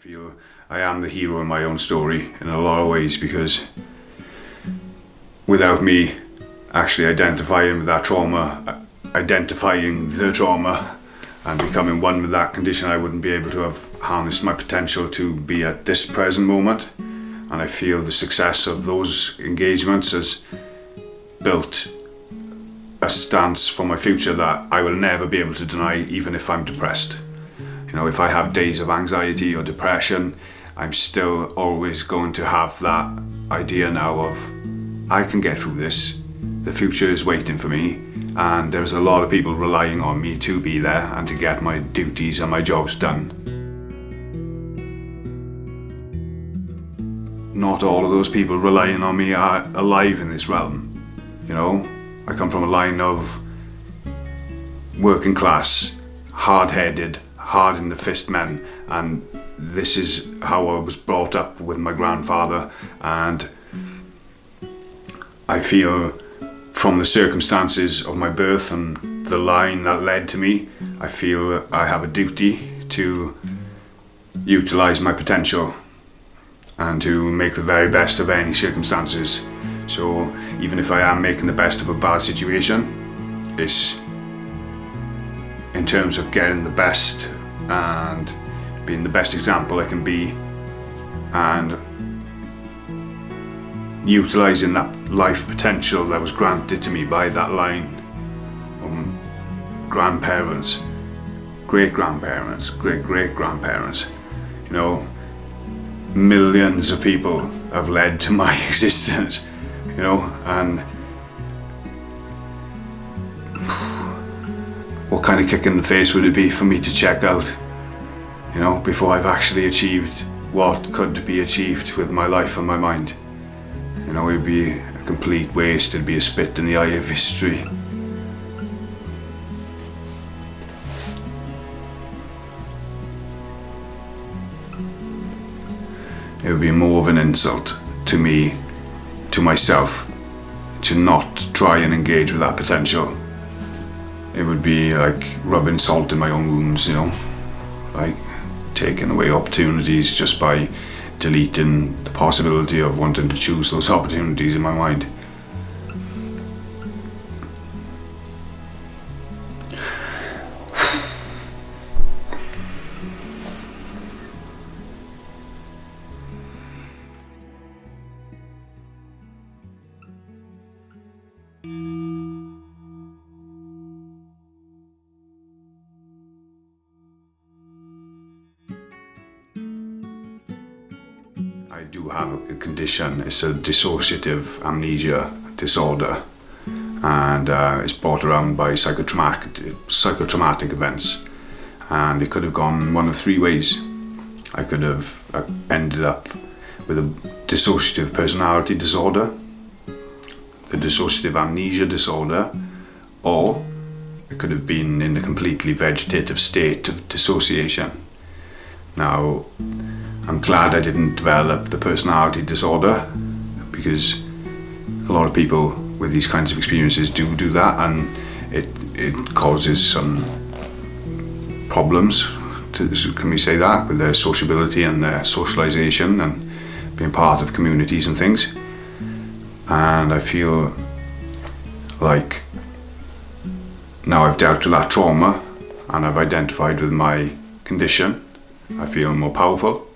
feel I am the hero in my own story in a lot of ways, because without me actually identifying with that trauma, identifying the trauma and becoming one with that condition, I wouldn't be able to have harnessed my potential to be at this present moment. And I feel the success of those engagements has built a stance for my future that I will never be able to deny, even if I'm depressed. You know, if I have days of anxiety or depression, I'm still always going to have that idea now of, I can get through this, the future is waiting for me, and there's a lot of people relying on me to be there and to get my duties and my jobs done. Not all of those people relying on me are alive in this realm. You know, I come from a line of working class, hard-headed, hard in the fist men, and this is how I was brought up with my grandfather. And I feel from the circumstances of my birth and the line that led to me, I feel I have a duty to utilize my potential and to make the very best of any circumstances. So even if I am making the best of a bad situation, it's in terms of getting the best and being the best example I can be, and utilising that life potential that was granted to me by that line from grandparents, great-grandparents, great-great-grandparents. You know, millions of people have led to my existence, you know, and what kind of kick in the face would it be for me to check out, you know, before I've actually achieved what could be achieved with my life and my mind? You know, it'd be a complete waste, it'd be a spit in the eye of history. It would be more of an insult to me, to myself, to not try and engage with that potential. It would be like rubbing salt in my own wounds, you know, like taking away opportunities just by deleting the possibility of wanting to choose those opportunities in my mind. I do have a condition. It's a dissociative amnesia disorder, and it's brought around by psychotraumatic events, and it could have gone one of three ways. I could have ended up with a dissociative personality disorder, the dissociative amnesia disorder, or it could have been in a completely vegetative state of dissociation. Now, I'm glad I didn't develop the personality disorder, because a lot of people with these kinds of experiences do that, and it causes some problems, can we say that, with their sociability and their socialization and being part of communities and things. And I feel like now I've dealt with that trauma and I've identified with my condition, I feel more powerful.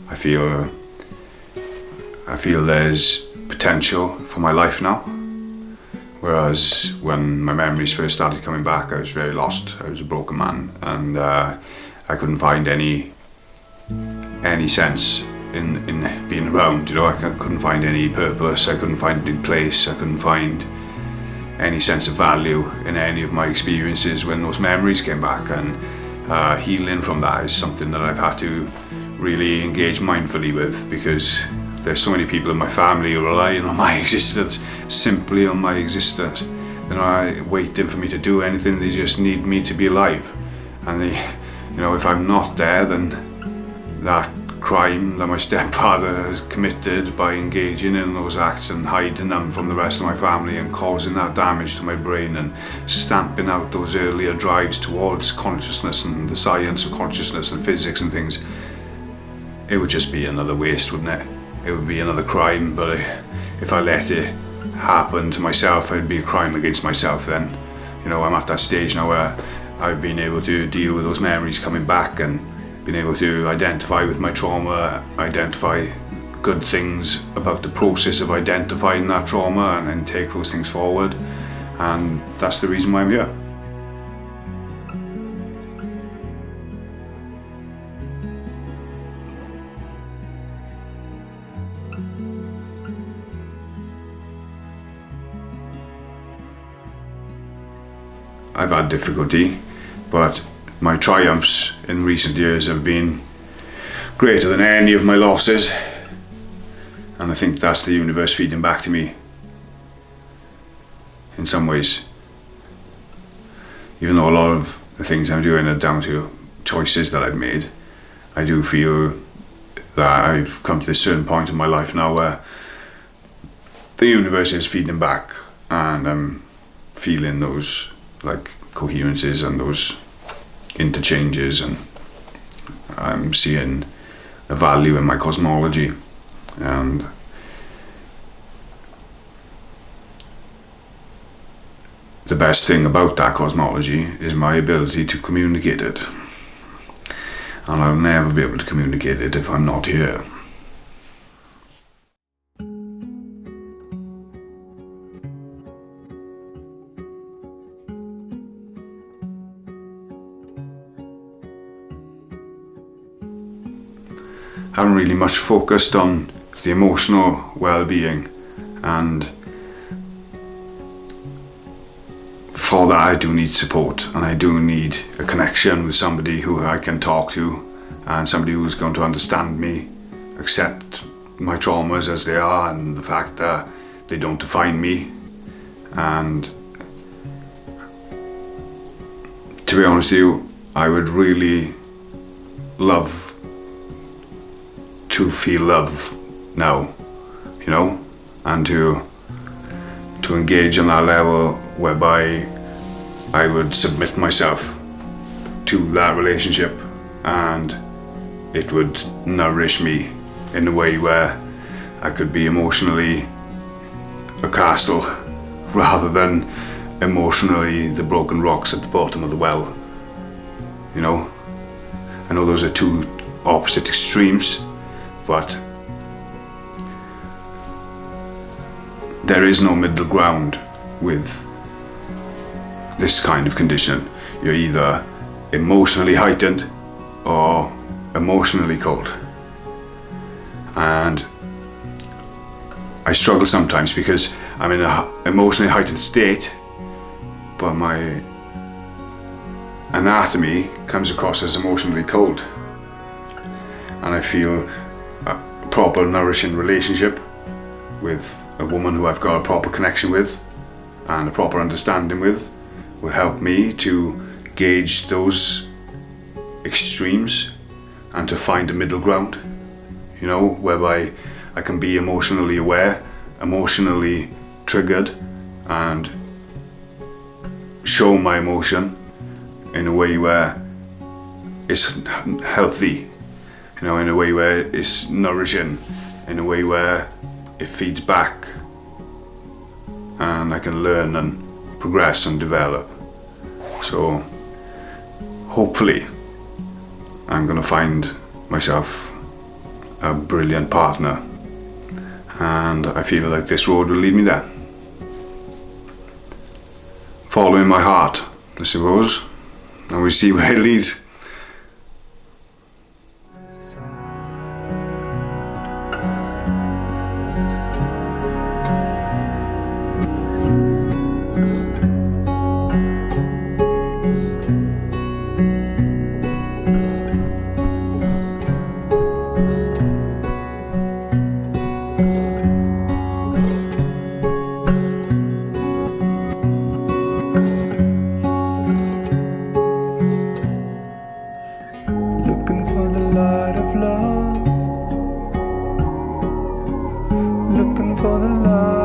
I feel there's potential for my life now. Whereas when my memories first started coming back, I was very lost. I was a broken man, and I couldn't find any sense in being around. You know, I couldn't find any purpose. I couldn't find any place. I couldn't find any sense of value in any of my experiences when those memories came back. And healing from that is something that I've had to really engage mindfully with, because there's so many people in my family relying on my existence, simply on my existence. They're not waiting for me to do anything, they just need me to be alive. And you know, if I'm not there, then that crime that my stepfather has committed by engaging in those acts and hiding them from the rest of my family and causing that damage to my brain and stamping out those earlier drives towards consciousness and the science of consciousness and physics and things, it would just be another waste, wouldn't it? It would be another crime, but if I let it happen to myself, it'd be a crime against myself then. You know, I'm at that stage now where I've been able to deal with those memories coming back and been able to identify with my trauma, identify good things about the process of identifying that trauma and then take those things forward. And that's the reason why I'm here. I've had difficulty, but my triumphs in recent years have been greater than any of my losses, and I think that's the universe feeding back to me in some ways. Even though a lot of the things I'm doing are down to choices that I've made, I do feel that I've come to this certain point in my life now where the universe is feeding back, and I'm feeling those like coherences and those interchanges, and I'm seeing a value in my cosmology. And the best thing about that cosmology is my ability to communicate it, and I'll never be able to communicate it if I'm not here. I haven't really much focused on the emotional well-being, and for that I do need support, and I do need a connection with somebody who I can talk to, and somebody who's going to understand me, accept my traumas as they are and the fact that they don't define me. And to be honest with you, I would really love to feel love now, you know, and to engage on that level whereby I would submit myself to that relationship, and it would nourish me in a way where I could be emotionally a castle rather than emotionally the broken rocks at the bottom of the well. You know, I know those are two opposite extremes, but there is no middle ground with this kind of condition. You're either emotionally heightened or emotionally cold. And I struggle sometimes because I'm in an emotionally heightened state, but my anatomy comes across as emotionally cold. And I feel a proper nourishing relationship with a woman who I've got a proper connection with and a proper understanding with will help me to gauge those extremes and to find a middle ground, you know, whereby I can be emotionally aware, emotionally triggered, and show my emotion in a way where it's healthy, you know, in a way where it's nourishing, in a way where it feeds back and I can learn and progress and develop. So hopefully I'm going to find myself a brilliant partner, and I feel like this road will lead me there. Following my heart, I suppose, and we see where it leads. Looking for the light of love, looking for the light.